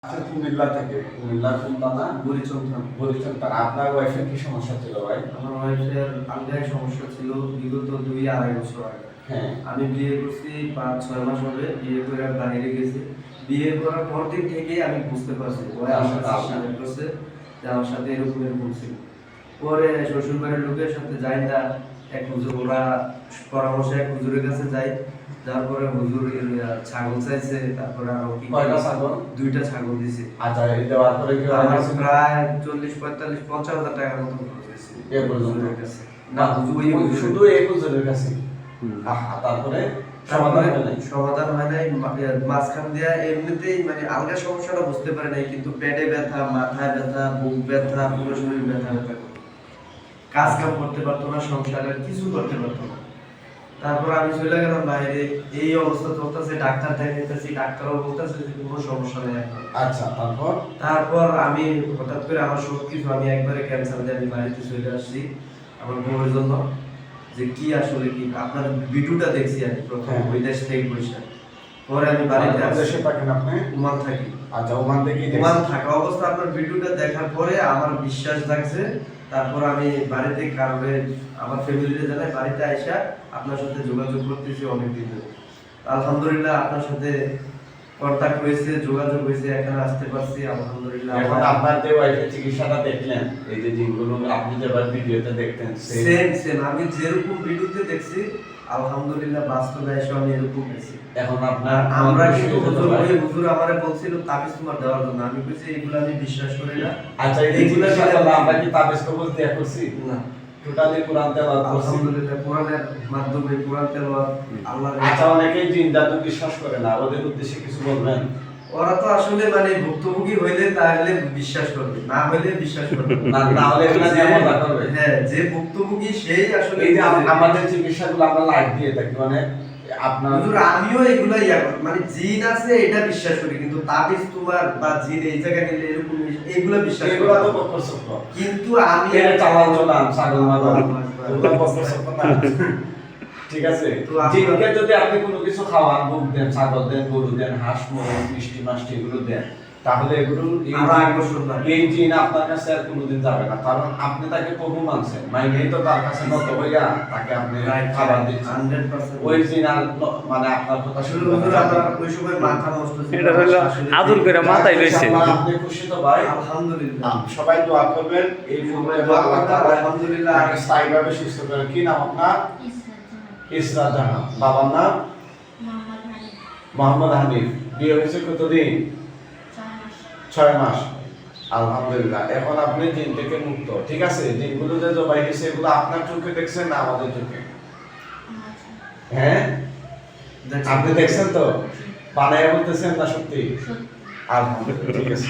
আচ্ছা, কুমিল্লা থেকে। কুমিল্লার কোন থানা? বরিচল থানা। আপনার ওয়াইফের কি সমস্যা ছিল ভাই? আমার ওয়াইফের আলগায় সমস্যা ছিল বিগত 2-2.5 বছর আগে। হ্যাঁ। আমি বিয়ে করছি 5-6 মাস হবে, বিয়ে করে আর বাইরে গেছি। বিয়ে করার পর দিন থেকেই আমি বুঝতে পারছি ও আমার সাথে শেয়ার করছে যে আমার সাথে এরকম এরকম ছিল। পরে শ্বশুর বাড়ির লোকের সাথে যাই না, এক হুজুর, ওরা পরামর্শে এক হুজুরের কাছে যাই। তারপরে হুজুর ছাগল চাইছে, তারপরে আরো কি কয়টা ছাগল? 2টা ছাগল দিছে। আচ্ছা, এই দেওয়ার পরে কি আমার প্রায় 40-45-50 হাজার টাকার মতো খরচ হয়েছে এ পর্যন্ত? হুজুরের কাছে। না, শুধু এই হুজুরের কাছে? তারপরে সমাধান হয় নাই। মাঝখান দিয়া এমনিতেই মানে আলগা সমস্যাটা বুঝতে পারে নাই, কিন্তু পেটে ব্যথা, মাথায় ব্যথা, বুক ব্যথা, পুরো শরীর ব্যথা ব্যথা করতো। কাজ কাম করতে পারতো না, সংসারের কিছু করতে পারতো না। তারপর আমি চলে গেলাম বাইরে, এই অবস্থা চলতেছে, ডাক্তার দেখাইতেছি, ডাক্তারও বলতেছে যে কোনো সমস্যা নেই এখন। আচ্ছা, তারপর আমি হঠাৎ করে আমার সবকিছু আমি একবারে ক্যান্সার দিয়ে আমি বাড়িতে চলে আসছি আমার বউয়ের জন্য। যে কি আসলে কি আপনার ভিডিওটা দেখছি আমি প্রথম ওই দেশ থেকে বসে। পরে আমি বাড়িতে দেশে থাকেন আপনি? ওমান থাকি। আচ্ছা, ওমান থেকে ওমান থাকা অবস্থা আপনার ভিডিওটা দেখার পরে আমার বিশ্বাস জাগছে। তারপর আমি বাড়িতে কারণে আমার ফ্যামিলিতে জানাই, বাড়িতে আইসা আপনার সাথে যোগাযোগ করতেছি অনেকদিন ধরে। আলহামদুলিল্লাহ আপনার সাথে কন্টাক্ট হয়েছে, যোগাযোগ হয়েছে, এখানে আসতে পারছি আলহামদুলিল্লাহ। এখন আপনার যে ওয়াইফের চিকিৎসাটা দেখলেন, এই যে যেগুলো আপনি যেবার ভিডিওতে দেখতেন সেম আমি যেরকম ভিডিওতে দেখছি আলহামদুলিল্লাহ বাস্তবে এসে আমি এরকম দেখছি। এখন আপনার আমরা কিন্তু হুজুর আমারে বলছিল তাবিজ তোমার দেওয়ার জন্য, আমি বলছি এগুলো আমি বিশ্বাস করি না। আচ্ছা, এইগুলো সাথে আমরা কি তাবিজ কবুল দেয়া করছি না, টোটালি কোরআন তেলাওয়াত করছি। আলহামদুলিল্লাহ কোরআনের মাধ্যমে কোরআন তেলাওয়াত আল্লাহর। আচ্ছা, অনেকেই জিন জাদু বিশ্বাস করে না, ওদের উদ্দেশ্যে কিছু বলবেন? ওরা তো আসলে মানে ভুক্তভোগী হইলে তাহলে বিশ্বাস করবে, না হইলে বিশ্বাস করবে না, না হলে এগুলা নিয়ে মজা করবে। হ্যাঁ, যে ভুক্তভোগী সেই আসলে। এই যে আমাদের চিকিৎসাগুলো আমরা লাইভ দিয়ে থাকি, মানে আপনার হুজুর আমিও এগুলাই মানে জিন আছে এটা বিশ্বাস করি, কিন্তু তাবিজ তোমার বা জিন এই জায়গায় নিলে এরকম এগুলা বিশ্বাস করি। এগুলা তো বকরসক্ত, কিন্তু আমি এর চালান চলান ছাগল মাগল এগুলা বকরসক্ত না। ঠিক আছে, জিনকে যদি আপনি কোনো কিছু খাওয়ান, বুক দেন, ছাগল দেন, গরু দেন, হাঁস মুরগ, মিষ্টি মাছটি এগুলো দেন, তাহলে এগুলো এই জিন আপনার কাছে আর কোনোদিন যাবে না। কারণ আপনি তাকে প্রভু মানছেন, মাইনেই তো তার কাছে নত হইয়া তাকে আপনি খাবার দিচ্ছেন। 100% ওই জিন আর মানে আপনার কথা শুনবে না। ওই সময় মাথা নষ্ট ছিল, এটা হলো আদর করে মাথায় লইছে। আপনি খুশি তো ভাই? আলহামদুলিল্লাহ। সবাই দোয়া করবেন এই সময় দোয়া করতে আলহামদুলিল্লাহ স্থায়ীভাবে সুস্থ করেন। কি নাম আপনার? ইসরা জাহান। বাবার নাম? মোহাম্মদ হানিফ। বিয়ে হয়েছে কতদিন? 6 মাস। আলহামদুলিল্লাহ, এখন আপনি জিন থেকে মুক্ত। ঠিক আছে, জিনগুলো যে জবাই হয়েছে এগুলো আপনার চোখে দেখছেন না আমাদের চোখে? হ্যাঁ, আপনি দেখছেন তো? বানায় বলতেছেন না সত্যি? আলহামদুলিল্লাহ, ঠিক আছে।